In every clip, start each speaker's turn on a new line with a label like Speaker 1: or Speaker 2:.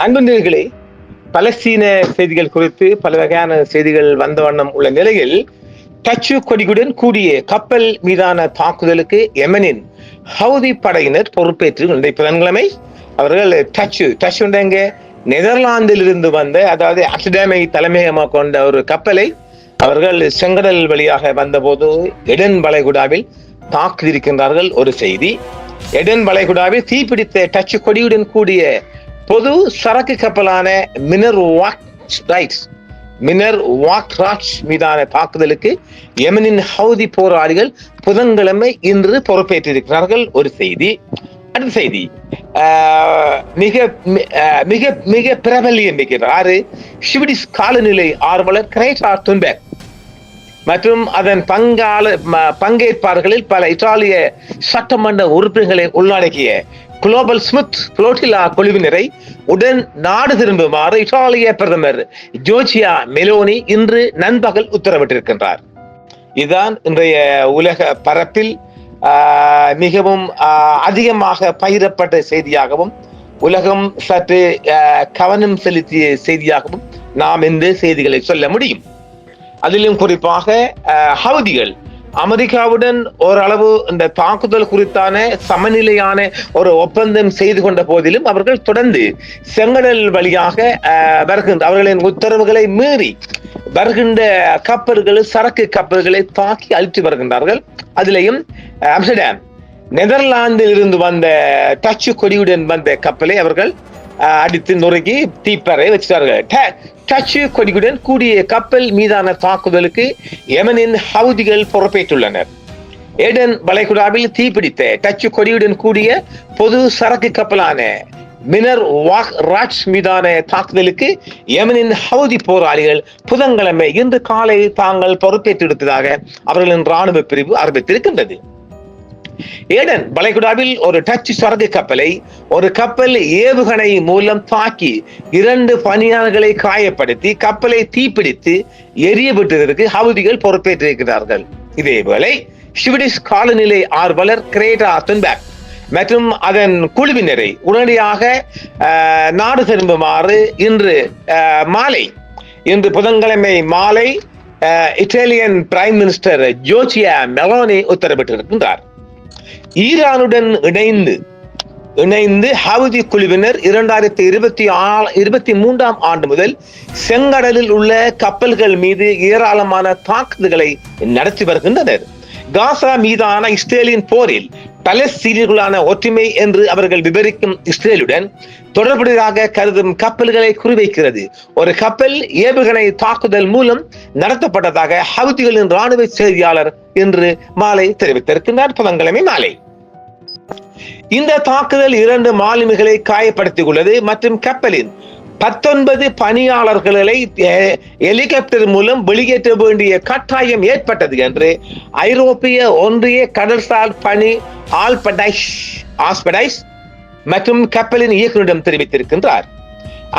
Speaker 1: அன்பர்களே, பலஸ்தீன செய்திகள் குறித்து பல வகையான செய்திகள் வந்த வண்ணம் உள்ள நிலையில் டச்சு கொடியுடன் கூடிய கப்பல் மீதான தாக்குதலுக்கு யெமனின் ஹவுதி படையினர் பொறுப்பேற்று இன்றைய புதன்கிழமை அவர்கள் டச்சு நெதர்லாந்தில் இருந்து வந்த, அதாவது அம்ஸ்டர்டாமை தலைமையகமாக கொண்ட ஒரு கப்பலை அவர்கள் செங்கடல் வழியாக வந்தபோது எடன் வளைகுடாவில் தாக்கியிருக்கின்றார்கள். ஒரு செய்தி, எடன் வளைகுடாவில் தீப்பிடித்த டச்சு கொடியுடன் கூடிய பொது சரக்கு கப்பலான மினர் வாக்ராட்ச் மீதான தாக்குதலுக்கு யெமனின் ஹவுதி போராளிகள் புதன்கிழமை இன்று பொறுப்பேற்றிருக்கிறார்கள். ஒரு செய்தி. அடுத்த செய்தி, மிக மிக மிக பிரபல்யம் மிக்கிறார் ஸ்வீடிஷ் காலநிலை ஆர்வலர் கிரேட்டா துன்பெர்க் மற்றும் அதன் பங்கேற்பாளர்களில் பல இத்தாலிய சட்டமன்ற உறுப்பினர்களை உள்ளடக்கிய குளோபல் ஸ்மித் புளோட்டிலா குழுவினரை உடன் நாடு திரும்புமாறு இத்தாலிய பிரதமர் ஜோர்ஜியா மெலோனி இன்று நண்பகல் உத்தரவிட்டிருக்கின்றார். இதுதான் இன்றைய உலக பரப்பில் மிகவும் அதிகமாக பகிரப்பட்ட செய்தியாகவும் உலகம் சற்று கவனம் செலுத்திய செய்தியாகவும் நாம் இந்த செய்திகளை சொல்ல முடியும். அதிலும் குறிப்பாக ஹவுதிகள் அமெரிக்காவுடன் ஓரளவு இந்த தாக்குதல் குறித்தான சமநிலையான ஒரு ஒப்பந்தம் செய்து கொண்ட போதிலும் அவர்கள் தொடர்ந்து செங்கடல் வழியாக வருகின்ற அவர்களின் உத்தரவுகளை மீறி வருகின்ற கப்பல்கள், சரக்கு கப்பல்களை தாக்கி அழித்து வருகின்றார்கள். அதிலேயும் அம்ஸ்டர்டாம் நெதர்லாந்தில் இருந்து வந்த டச்சு கொடியுடன் வந்த கப்பலை அவர்கள் அடித்து நொறுக்கி தீப்பறை வச்சிட்டார்கள். டச்சு கொடியுடன் கூடிய கப்பல் மீதான தாக்குதலுக்கு யெமனின் ஹவுதிகள் பொறுப்பேற்றுள்ளனர். ஏடன் வளைகுடாவில் தீப்பிடித்த டச்சு கொடியுடன் கூடிய பொது சரக்கு கப்பலான மினர் வாக்ராட்ச் மீதான தாக்குதலுக்கு யெமனின் ஹவுதி போராளிகள் புதன்கிழமை இன்று காலை தாங்கள் பொறுப்பேற்றெடுத்ததாக அவர்களின் ராணுவ பிரிவு அறிவித்திருக்கின்றது. ஏடன் வளைகுடாவில் ஒரு டச்சு சரக்கு கப்பலை ஒரு கப்பல் ஏவுகணை மூலம் தாக்கி 2 பணியாளர்களை காயப்படுத்தி கப்பலை தீப்பிடித்து எரிய விட்டதற்கு ஹவுதிகள் பொறுப்பேற்றிருக்கிறார்கள். இதேவேளை ஸ்வீடிஷ் காலநிலை ஆர்வலர் கிரேட்டா துன்பெர்க் மற்றும் அதன் குழுவினரை உடனடியாக நாடு திரும்புமாறு இன்று புதன்கிழமை மாலை Italian prime minister Giorgia Meloni உத்தரவிட்டிருக்கின்றார். ஈரானுடன் இணைந்து ஹவுதி குழுவினர் 2023 ஆண்டு முதல் செங்கடலில் உள்ள கப்பல்கள் மீது ஏராளமான தாக்குதல்களை நடத்தி வருகின்றனர். காசா மீதான இஸ்ரேலின் போரில் பலஸ்தீனியர்களான ஒற்றுமை என்று அவர்கள் விவரிக்கும் இஸ்ரேலுடன் தொடர்புடையதாக கருதும் கப்பல்களை குறிவைக்கிறது. ஒரு கப்பல் ஏவுகணை தாக்குதல் மூலம் நடத்தப்பட்டதாக ஹவுதிகளின் ராணுவ செய்தியாளர் இன்று மாலை தெரிவித்திருக்கிறார். புதன்கிழமை மாலை இந்த தாக்குதல் 2 மாலுமிகளை காயப்படுத்திக் உள்ளது மற்றும் கப்பலின் 19 பணியாளர்களை ஹெலிகாப்டர் மூலம் வெளியேற்ற வேண்டிய கட்டாயம் ஏற்பட்டது என்று ஐரோப்பிய ஒன்றிய கடல்சார் பணி ஆஸ்படைஸ் மற்றும் கப்பலின் இயக்குநரிடம் தெரிவித்திருக்கின்றார்.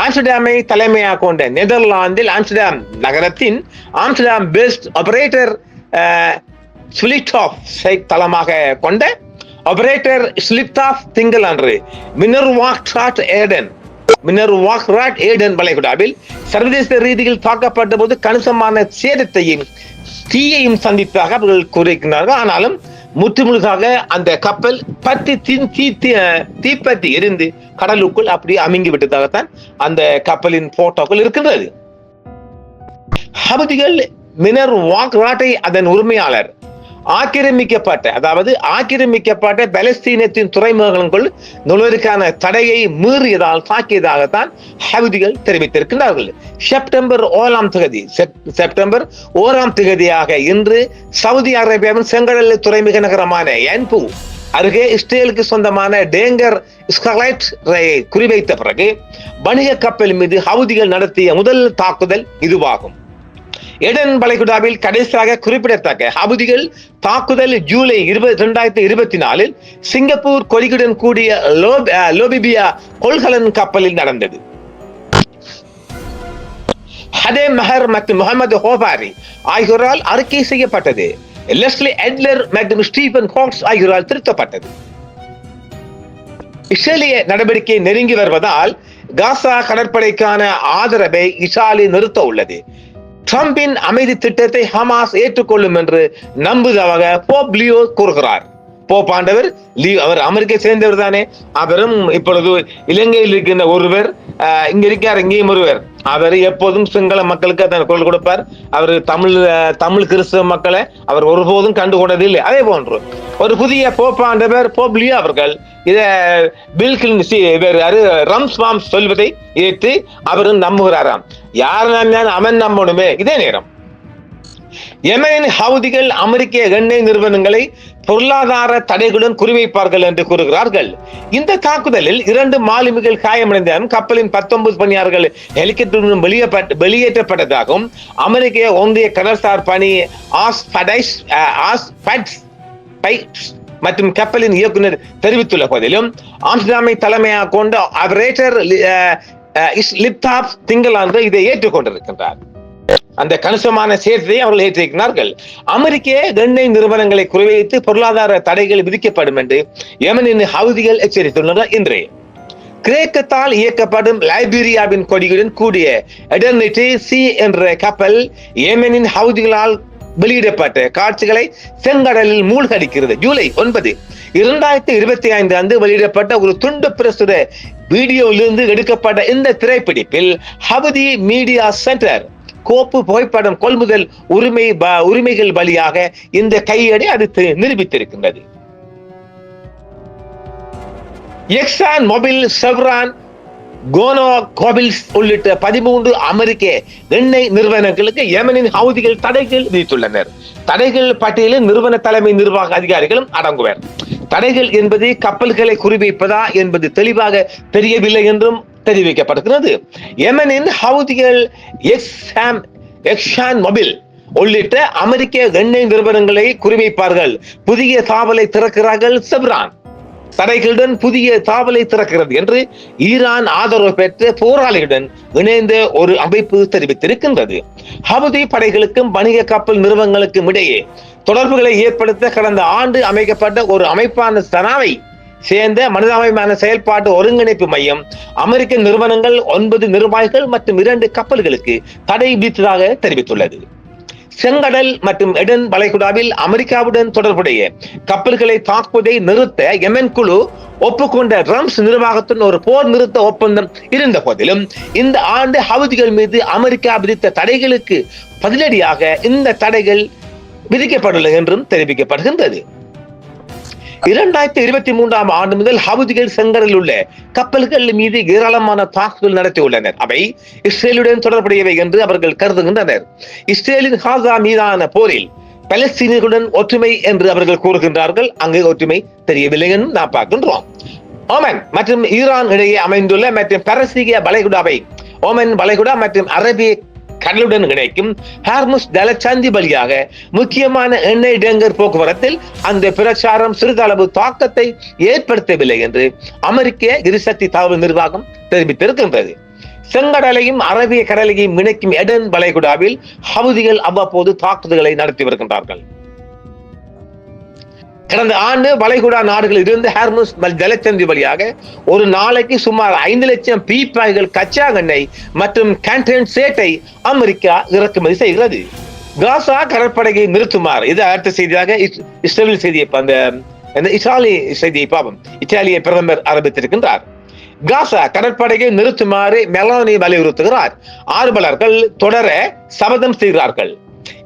Speaker 1: ஆம்ஸ்டர்டாமை தலைமையாக கொண்ட நெதர்லாந்தில் ஆம்ஸ்டர்டாம் நகரத்தின் ஆம்ஸ்டர்டாம் பேஸ்ட் ஆபரேட்டர் ஸ்லிட்டாஃப் தளமாக கொண்ட ஆபரேட்டர் ஸ்லிட்டாஃப் திங்கள் அன்று மினர் வாக்ராட்ச் ஏடன் வளைகுடாவில் சர்வதேச ரீதியில் தாக்கப்பட்ட போது கணிசமான சேதத்தையும் தீயையும் சந்தித்தாக அவர்கள் கூறுகிறார்கள். ஆனாலும் முற்றுமுழுதாக அந்த கப்பல் தீப்பற்றி எரிந்து கடலுக்குள் அப்படி அமுங்கி விட்டதாகத்தான் அந்த கப்பலின் போட்டோக்கள் இருக்கின்றது. ஹவுதிகள் மினர் வாக்ராட்டை அதன் உரிமையாளர் ஆக்கிரமிக்கப்பட்ட பலஸ்தீனத்தின் துறைமுகங்களுக்குள் நுழைவதற்கான தடையை மீறியதால் தாக்கியதாகத்தான் ஹவுதிகள் தெரிவித்திருக்கிறார்கள். செப்டம்பர் 1 இன்று சவுதி அரேபியாவின் செங்கடல் துறைமுக நகரமான யன்பு அருகே இஸ்ரேலுக்கு சொந்தமான டேங்கர் ஸ்கர்லைட் குறிவைத்த பிறகு வணிக கப்பல் மீது ஹவுதிகள் நடத்திய முதல் தாக்குதல் இதுவாகும். ஏடன் வளைகுடாவில் கடைசியாக குறிப்பிடத்தக்க ஹவுதிகள் தாக்குதல் ஜூலை 2024 சிங்கப்பூர் கொடியுடன் கூடிய லோபிபியா கொள்கலன் கப்பலில் நடந்தது. ஹதே மஹர் மற்றும் முகமது ஹோபாரி ஆகியோரால் அறிக்கை செய்யப்பட்டது. லெஸ்லி எட்லர் மற்றும் ஸ்டீபன் ஹாக்ஸ் ஆகியோரால் திருத்தப்பட்டது. இஸ்ரேலிய நடவடிக்கை நெருங்கி வருவதால் காசா கடற்படைக்கான ஆதரவை இஸ்ரேல் நிறுத்த உள்ளது. ட்ரம்பின் அமைதி திட்டத்தை ஹமாஸ் ஏற்றுக்கொள்ளும் என்று நம்புவதாக போப் லியோ கூறுகிறார். போப் ஆண்டவர் அவர் அமெரிக்கை சேர்ந்தவர் தானே. அவரும் இப்பொழுது இலங்கையில் இருக்கின்ற ஒருவர், இங்க இருக்கார், இங்கேயும் ஒருவர். அவர் எப்போதும் சிங்கள மக்களுக்கு அதன் குரல் கொடுப்பார். அவர் தமிழ் கிறிஸ்தவ மக்களை அவர் ஒருபோதும் கண்டுகொண்டதில்லை. அதே போன்று ஒரு புதிய போப்பாண்டவர் போப் லியோ அவர்கள் இத பில் கிளின்டன் சொல்வதை ஏற்று அவரும் நம்புகிறாராம். யார் அவன் நம்பணுமே. இதே நேரம் யெமனின் ஹவுதிகள் அமெரிக்க எண்ணெய் நிறுவனங்களை பொருளாதார தடைகளுடன் குறிவைப்பார்கள் என்று கூறுகிறார்கள். இந்த தாக்குதலில் 2 மாலுமிகள் காயமடைந்த கப்பலின் 19 பணியாளர்கள் ஹெலிகாப்டருடன் வெளியேற்றப்பட்டதாகவும் அமெரிக்க ஒன்றிய கடல்சார் பணி மற்றும் கப்பலின் இயக்குநர் தெரிவித்துள்ள போதிலும் ஆம்ஸ்டர்டாமை தலைமையாக கொண்ட ஆபரேட்டர் திங்களாண்டு இதை ஏற்றுக்கொண்டிருக்கின்றார். அந்த கணிசமான சேர்த்தை அவர்கள் ஏற்றிருக்கிறார்கள். அமெரிக்க எண்ணெய் நிறுவனங்களை குறிவைத்து பொருளாதார தடைகள் விதிக்கப்படும் என்று யெமனின் ஹவுதிகள் எச்சரித்துள்ளனர். இன்று கிரேக்கத்தால் இயக்கப்படும் லைபீரியாவின் கொடியுடன் கூடிய எடர்னிட்டி சி என்ற கப்பல் யெமனின் ஹவுதிகளால் வெளியிடப்பட்ட காட்சிகளை செங்கடலில் மூழ்கடிக்கிறது. ஜூலை 9, 2025 அன்று வெளியிடப்பட்ட ஒரு துண்டு பிரசுர வீடியோவிலிருந்து எடுக்கப்பட்ட இந்த திரைப்பிடிப்பில் ஹவுதி மீடியா சென்டர் கோப்பு புகைப்படம் கொள்முதல் உரிமைகள் வழியாக இந்த கையேடை அது நிரூபித்திருக்கின்றது. எக்ஸான் மொபில், செவ்ரான், கோனோ கோபில்ஸ் உள்ளிட்ட 13 அமெரிக்க எண்ணெய் நிறுவனங்களுக்கு யெமனின் ஹவுதிகள் தடைகள் விதித்துள்ளனர். தடைகள் பட்டியலில் நிறுவன தலைமை நிர்வாக அதிகாரிகளும் அடங்குவர். தடைகள் என்பது கப்பல்களை குறிவைப்பதா என்பது தெளிவாக தெரியவில்லை என்றும் தெரிவிக்கப்படுகிறது. யெமனின் ஹவுதிகள் எக்ஸான் மொபில் உள்ளிட்ட அமெரிக்க எண்ணெய் நிறுவனங்களை குறிவைப்பார்கள். புதிய தாவலை திறக்கிறார்கள். செவ்ரான் தடைகளுடன் புதிய தாவலை திறக்கிறது என்று ஈரான் ஆதரவு பெற்ற போராளிகளுடன் இணைந்த ஒரு அமைப்பு தெரிவித்திருக்கின்றது. ஹவுதி படைகளுக்கும் வணிக கப்பல் நிறுவனங்களுக்கும் இடையே தொடர்புகளை ஏற்படுத்த கடந்த ஆண்டு அமைக்கப்பட்ட ஒரு அமைப்பான சனாவை சேர்ந்த மனிதாபிமான செயல்பாட்டு ஒருங்கிணைப்பு மையம் அமெரிக்க நிறுவனங்கள் 9 நிர்வாகிகள் மற்றும் 2 கப்பல்களுக்கு தடை விதித்ததாக தெரிவித்துள்ளது. செங்கடல் மற்றும் எடன் வளைகுடாவில் அமெரிக்காவுடன் தொடர்புடைய கப்பல்களை தாக்குவதை நிறுத்த யெமன் குழு ஒப்புக்கொண்ட ட்ரம்ப் நிர்வாகத்துடன் ஒரு போர் நிறுத்த ஒப்பந்தம் இருந்த போதிலும் இந்த ஆண்டு ஹவுதிகள் மீது அமெரிக்கா விதித்த தடைகளுக்கு பதிலடியாக இந்த தடைகள் விதிக்கப்பட்டுள்ளது என்றும் தெரிவிக்கப்படுகின்றது. 2023 ஆண்டு முதல் ஹவுதிகள் செங்கடலில் உள்ள கப்பல்கள் மீது ஏராளமான தாக்குதல் நடத்தியுள்ளனர். அவை இஸ்ரேலுடன் தொடர்புடையவை என்று அவர்கள் கருதுகின்றனர். இஸ்ரேலின் காசா மீதான போரில் பலஸ்தீனியர்களுடன் ஒற்றுமை என்று அவர்கள் கூறுகின்றார்கள். அங்கு ஒற்றுமை தெரியவில்லை என்று நாம் பார்க்கின்றோம். ஓமன் மற்றும் ஈரான் இடையே அமைந்துள்ள மற்றும் பரசீக வளைகுடாவை ஓமன் வளைகுடா மற்றும் அரேபிய கடலுடன் இணைக்கும் ஹார்முஸ் ஜலசந்தி வழியாக முக்கியமான எண்ணெய் டேங்கர் போக்குவரத்தில் அந்த பிரச்சாரம் சிறிதளவு தாக்கத்தை ஏற்படுத்தவில்லை என்று அமெரிக்க எரிசக்தி தகவல் நிர்வாகம் தெரிவித்திருக்கின்றது. செங்கடலையும் அரபிய கடலையும் இணைக்கும் எடன் வளைகுடாவில் ஹவுதிகள் அவ்வப்போது தாக்குதல்களை நடத்தி வருகின்றார்கள். கடந்த ஆண்டு வளைகுடா நாடுகளில் இருந்து ஹார்முஸ் ஜலசந்தி வழியாக ஒரு நாளைக்கு சுமார் 5 லட்சம் பீப்பாய்கள் கச்சா எண்ணெய் மற்றும் கண்டென்சேட்டை அமெரிக்கா இறக்குமதி செய்கிறது. காசா கடற்படையை நிறுத்துமாறு இது அடுத்த செய்தியாக இஸ்ரேல் செய்தியை இத்தாலிய பிரதமர் ஆரம்பித்திருக்கின்றார். காசா கடற்படையை நிறுத்துமாறு மெலானி வலியுறுத்துகிறார். ஆர்வலர்கள் தொடர சபதம் செய்கிறார்கள்.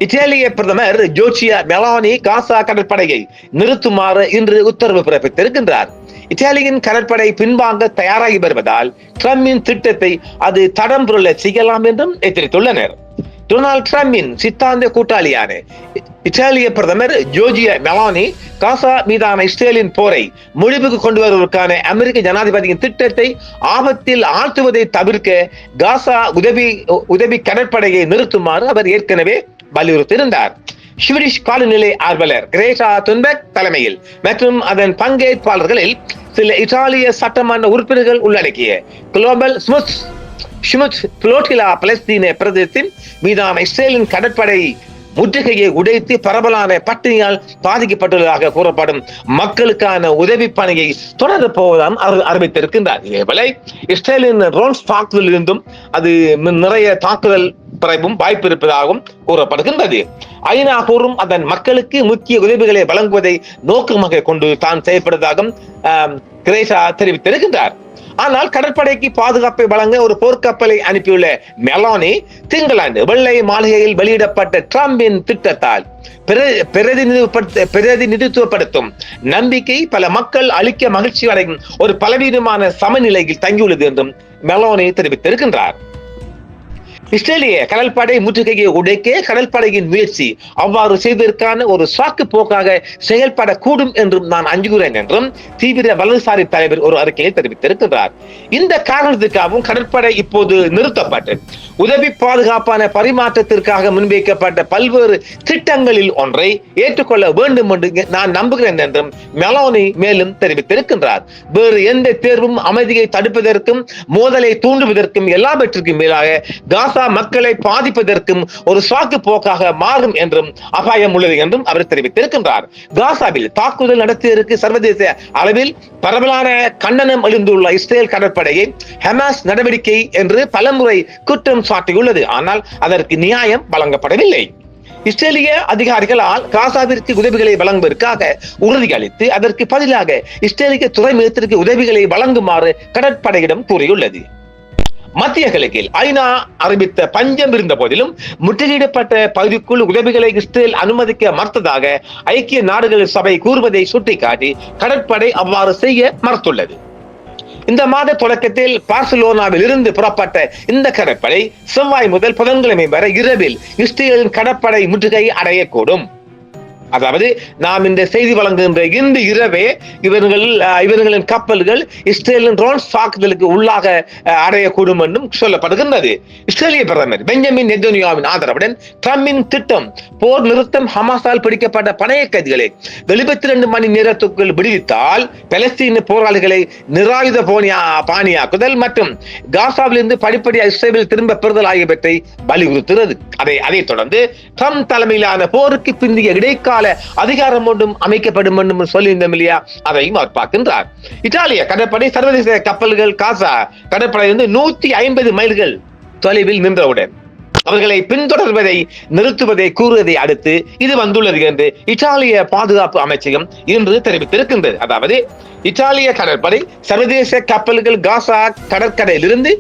Speaker 1: இத்தாலிய பிரதமர் ஜோர்ஜியா மெலானி காசா கடற்படையை நிறுத்துமாறு இன்று உத்தரவு பிறப்பித்திருக்கின்றார். இத்தாலியின் கடற்படை பின்வாங்க தயாராகி வருவதால் ட்ரம்பின் திட்டத்தை அது தடம் புரள செய்யலாம் என்றும் எச்சரித்துள்ளனர். டொனால்ட் ட்ரம்பின் சித்தாந்த கூட்டாளியான இத்தாலிய பிரதமர் ஜோர்ஜியா மெலானி காசா மீதான இஸ்ரேலின் போரை முடிவுக்கு கொண்டு வருவதற்கான அமெரிக்க ஜனாதிபதியின் திட்டத்தை ஆபத்தில் ஆழ்த்துவதை தவிர்க்க காசா உதவி கடற்படையை நிறுத்துமாறு அவர் ஏற்கனவே வலியுறுத்தியிருந்தார். ஸ்வீடிஷ் காலநிலை ஆர்வலர் கிரேட்டா துன்பெக் தலைமையில் மற்றும் அதன் பங்கேற்பாளர்களில் சில இத்தாலிய சட்டமன்ற உறுப்பினர்கள் உள்ளடக்கிய குளோபல் ஸ்முத் புளோட்டிலா பலஸ்தீன பிரதேசத்தின் மீதான இஸ்ரேலின் கடற்படை முற்றுகையை உடைத்து பரவலான பட்டினியால் பாதிக்கப்பட்டுள்ளதாக கூறப்படும் மக்களுக்கான உதவி பணியை தொடரப் போவதாம் அவர் அறிவித்திருக்கின்றார். இதேபோல இஸ்ரேலின் ரோன்ஸ்பாக்வில் இருந்தும் அது நிறைய தாக்குதல் பிறகும் வாய்ப்பு இருப்பதாகவும் கூறப்படுகின்றது. ஐநா கூறும் அதன் மக்களுக்கு முக்கிய உதவிகளை வழங்குவதை நோக்கமாக கொண்டு தான் செயல்படுவதாகவும் கிரேசா தெரிவித்திருக்கின்றார். ஆனால் கடற்படைக்கு பாதுகாப்பை வழங்க ஒரு போர்க்கப்பலை அனுப்பியுள்ள மெலானி திங்களன்று வெள்ளை மாளிகையில் வெளியிடப்பட்ட டிரம்பின் திட்டத்தால் பிரதிநிதித்துவப்படுத்தும் நம்பிக்கை பல மக்கள் அளிக்க மகிழ்ச்சி அடையும் ஒரு பலவீனமான சமநிலையில் தங்கியுள்ளது என்றும் மெலானி தெரிவித்திருக்கின்றார். இஸ்ரேலிய கடற்படை முற்றுகையை உடைக்க கடற்படையின் முயற்சி அவ்வாறு செய்வதற்கான ஒரு சாக்கு போக்காக செயல்படக்கூடும் என்றும் நான் அஞ்சுகிறேன் என்றும் தீவிர வலதுசாரி தலைவர் ஒரு அறிக்கையை தெரிவித்திருக்கிறார். இந்த காரணத்திற்காகவும் கடற்படை இப்போது நிறுத்தப்பட்டு உதவி பாதுகாப்பான பரிமாற்றத்திற்காக முன்வைக்கப்பட்ட பல்வேறு திட்டங்களில் ஒன்றை ஏற்றுக்கொள்ள வேண்டும் என்று நான் நம்புகிறேன் என்றும் மெலானி மேலும் தெரிவித்திருக்கின்றார். வேறு எந்த தேர்வும் அமைதியை தடுப்பதற்கும் மோதலை தூண்டுவதற்கும் எல்லாவற்றிற்கும் மேலாக காசா மக்களை பாதிப்பதற்கும் ஒரு சாக்கு போக்காக மாறும் என்றும் அபாயம் உள்ளது என்றும் அவர் தெரிவித்திருக்கின்றார். காசாவில் தாக்குதல் நடத்தியதற்கு சர்வதேச அளவில் பரவலான கண்டனம் எழுந்துள்ள இஸ்ரேல் கடற்படையை ஹமாஸ் நடவடிக்கை என்று பலமுறை குற்றம் சாட்டியுள்ளது. ஆனால் அதற்கு நியாயம் வழங்கப்படவில்லை. இஸ்ரேலிய அதிகாரிகளால் காசாவிற்கு உதவிகளை வழங்குவதற்காக உறுதியளித்து அதற்கு பதிலாக இஸ்ரேலிய துறைமுகத்திற்கு உதவிகளை வழங்குமாறு கடற்படையிடம் கூறியுள்ளது. மத்திய கிழக்கில் ஐநா அறிவித்த பஞ்சம் இருந்த போதிலும் முற்றுகையிடப்பட்ட பகுதிக்குள் உதவிகளை இஸ்ரேல் அனுமதிக்க மறுத்ததாக ஐக்கிய நாடுகள் சபை கூறுவதை சுட்டிக்காட்டி கடற்படை அவ்வாறு செய்ய மறுத்துள்ளது. இந்த மாத தொடக்கத்தில் பார்சிலோனாவில் இருந்து புறப்பட்ட இந்த கடற்படை செவ்வாய் முதல் புதன்கிழமை வரை இரவில் இஸ்ரேலின் கடற்படை முற்றுகை அடையக்கூடும். அதாவது நாம் இந்த செய்தி வழங்குகின்ற இந்த இரவே இவர்களின் கப்பல்கள் இஸ்ரேலின் ட்ரோன் தாக்குதலுக்கு உள்ளாக அடையக்கூடும் என்றும் சொல்லப்படுகின்றது. இஸ்ரேலிய பிரதமர் பெஞ்சமின் நெதன்யாஹுவின் ஆதரவுடன் டிரம்பின் திட்டம் போர் நிறுத்தம் ஹமாஸால் பிடிக்கப்பட்ட பணைய கைதிகளை 72 மணி நேரத்துக்குள் விடுவித்தால் பலஸ்தீன போராளிகளை நிராயுத பாணியாக்குதல் மற்றும் காசாவிலிருந்து படிப்படியாக இஸ்ரேலில் திரும்ப பெறுதல் ஆகியவற்றை வலியுறுத்துகிறது. அதைத் தொடர்ந்து ட்ரம்ப் தலைமையிலான போருக்கு பிந்திய இடைக்கால அதிகாரம் ஒன்றும் அமைக்கப்படும் என்று சொல்லியிருந்தோம் இல்லையா, அதையும் அவர் பார்க்கின்றார். இத்தாலிய கடற்படை சர்வதேச கப்பல்கள் காசா கடற்படை 150 மைல்கள் தொலைவில் நின்றவுடன் அவர்களை பின்தொடர்வதை நிறுத்துவதை கூறுவதை அடுத்து இது வந்துள்ளது என்று இத்தாலிய பாதுகாப்பு அமைச்சகம் இன்று தெரிவித்திருக்கின்றது. அதாவது இத்தாலிய கடற்படை சர்வதேச கப்பல்கள் காசா கடற்கரையிலிருந்து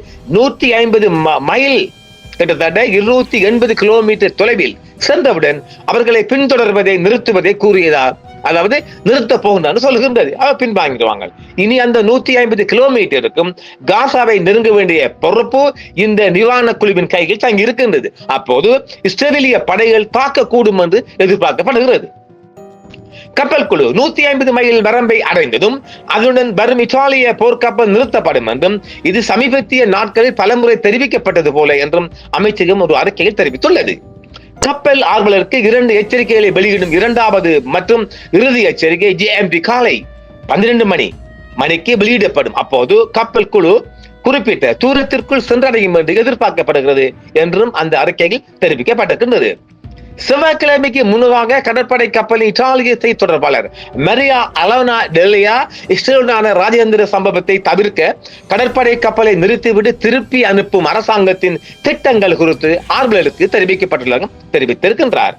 Speaker 1: 150 மைல் கிட்டத்தட்ட 280 கிலோமீட்டர் தொலைவில் சென்றவுடன் அவர்களை பின்தொடர்வதை நிறுத்துவதை கூறியதா, அதாவது நிறுத்த போகின்றான்னு சொல்லுகின்றது. அவர் பின்வாங்கிடுவாங்க. இனி அந்த 150 கிலோமீட்டருக்கும் காசாவை நெருங்க வேண்டிய பொறுப்பு இந்த நிவாரண குழுவின் கையில் தங்கி இருக்கின்றது. அப்போது இஸ்ரேலிய படைகள் தாக்கக்கூடும் என்று எதிர்பார்க்கப்படுகிறது. கப்பல் குழு 150 மைல் வரம்பை அடைந்ததும் அதனுடன் வரும் இத்தாலிய போர்க்கப்பல் நிறுத்தப்படும் என்றும் இது சமீபத்திய நாட்களில் பலமுறை தெரிவிக்கப்பட்டது போல என்றும் அமைச்சகம் ஒரு அறிக்கையில் தெரிவித்துள்ளது. கப்பல் ஆர்வலருக்கு 2 எச்சரிக்கைகளை வெளியிடும் இரண்டாவது மற்றும் இறுதி எச்சரிக்கை GMT காலை 12 மணிக்கு வெளியிடப்படும். அப்போது கப்பல் குழு குறிப்பிட்ட தூரத்திற்குள் சென்றடையும் என்று எதிர்பார்க்கப்படுகிறது என்றும் அந்த அறிக்கையில் தெரிவிக்கப்பட்டிருக்கின்றது. செவ்வாய்க்கிழமைக்கு முன்னதாக கடற்படை கப்பலின் இத்தாலிய செய்தி தொடர்பாளர் மரியா அலோனா டெல்லியா இஸ்ரேலுடனான ராஜேந்திர சம்பவத்தை தவிர்க்க கடற்படை கப்பலை நிறுத்திவிட்டு திருப்பி அனுப்பும் அரசாங்கத்தின் திட்டங்கள் குறித்து ஆர்வலருக்கு தெரிவித்திருக்கின்றார்.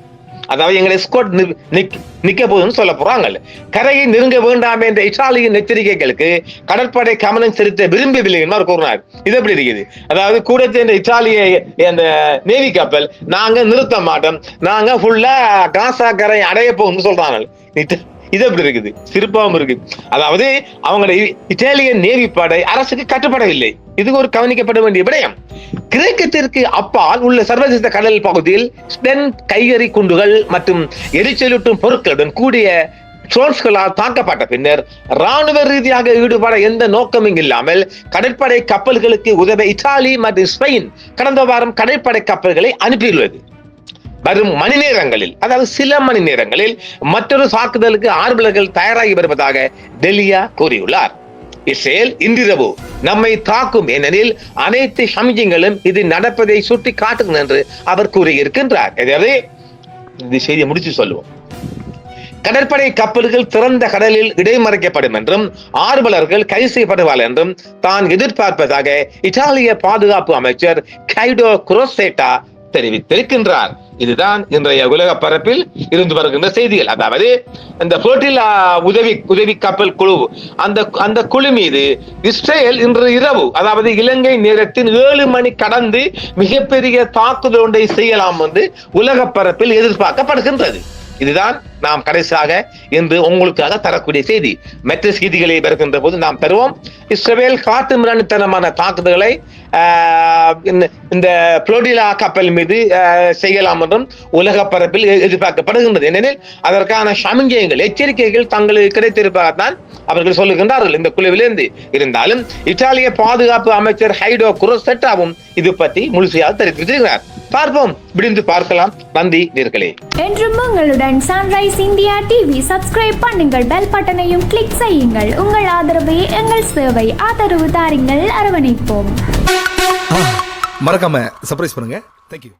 Speaker 1: அதாவது எங்களை ஸ்கோட் நிக்க போதுன்னு சொல்ல போறாங்க. கரையை நெருங்க வேண்டாம் என்ற இத்தாலியின் எச்சரிக்கைகளுக்கு கடற்படை கவனம் செலுத்த விரும்பவில்லை என்று கூறினார். இது எப்படி இருக்குது? அதாவது கூட சேர்ந்த இத்தாலிய அந்த நேவி கப்பல் நாங்க நிறுத்த மாட்டோம், நாங்க ஃபுல்லா காசா கரை அடைய போகும்னு சொல்றாங்க. இது எப்படி இருக்குது? சிறப்பாகவும் இருக்கு. அதாவது அவங்களுடைய இத்தாலியன் நேவி படை அரசுக்கு கட்டுப்படவில்லை. இது ஒரு கவனிக்கப்பட வேண்டிய விடயம். கிரேக்கத்திற்கு அப்பால் உள்ள சர்வதேச கடல் பகுதியில் ஸ்பென் கையெறி குண்டுகள் மற்றும் எரிச்சலூட்டும் பொருட்களுடன் கூடிய ட்ரோன்ஸ்களால் தாக்கப்பட்ட பின்னர் ராணுவ ரீதியாக ஈடுபட எந்த நோக்கமும் இல்லாமல் கடற்படை கப்பல்களுக்கு உதவ இத்தாலி மற்றும் ஸ்பெயின் கடந்த வாரம் கடற்படை கப்பல்களை அனுப்பியுள்ளது. வரும் மணி நேரங்களில், அதாவது சில மணி நேரங்களில் மற்றொரு தாக்குதலுக்கு ஆர்வலர்கள் தயாராகி வருவதாக டெல்லியா கூறியுள்ளார். இஸ்ரேல் இன்றிரவு நம்மை தாக்கும் ஏனெனில் அனைத்து சமிஞ்சங்களும் இது நடப்பதை சுட்டி காட்டும் என்று அவர் கூறியிருக்கின்றார். எனவே இந்த செய்தியை முடிச்சு சொல்லுவோம். கடற்படை கப்பல்கள் திறந்த கடலில் இடைமறிக்கப்படும் என்றும் ஆர்வலர்கள் கைது செய்யப்படுவார்கள் என்றும் தான் எதிர்பார்ப்பதாக இத்தாலிய பாதுகாப்பு அமைச்சர் கைடோ குரோசேட்டா தெரிவித்திருக்கின்றார். இதுதான் இன்றைய உலக பரப்பில் இருந்து வருகின்ற செய்திகள். அதாவது இந்த புளோட்டிலா உதவி கப்பல் குழு அந்த குழு மீது இஸ்ரேல் இன்று இரவு, அதாவது இலங்கை நேரத்தின் 7 மணி கடந்து மிகப்பெரிய தாக்குதல் ஒன்றை செய்யலாம் என்று உலக பரப்பில் எதிர்பார்க்கப்படுகின்றது. இதுதான் நாம் கடைசியாக இன்று உங்களுக்காக தரக்கூடிய செய்தி. மற்ற செய்திகளை வருகின்ற போது நாம் பெறுவோம். இஸ்ரேல் காட்டு மிராண்டித்தனமான தாக்குதல்களை இந்த புளோட்டிலா கப்பல் மீது செய்யலாம் என்றும் உலக பரப்பில் எதிர்பார்க்கப்படுகின்றது. ஏனெனில் அதற்கான சமிஞ்சைகள், எச்சரிக்கைகள் தங்களுக்கு கிடைத்திருப்பதால்தான் அவர்கள் சொல்லுகின்றார்கள் இந்த குழுவிலிருந்து. இருந்தாலும் இத்தாலிய பாதுகாப்பு அமைச்சர் ஹைடோ குரோசெட்டாவும் இது பற்றி முழுமையாக தெரிவித்திருக்கிறார். பார்ப்போம், விடிந்து பார்க்கலாம். நன்றி நேர்களே.
Speaker 2: என்றும் உங்களுடன் சன்ரைஸ் இந்தியா டிவி சப்ஸ்கிரைப் பண்ணுங்கள், பெல் பட்டனையும் கிளிக் செய்யுங்கள். உங்கள் ஆதரவே எங்கள் சேவை. ஆதரவு தாருங்கள், அரவணைப்போம்.
Speaker 3: மறக்காம சர்ப்ரைஸ் பண்ணுங்க. தேங்க்யூ.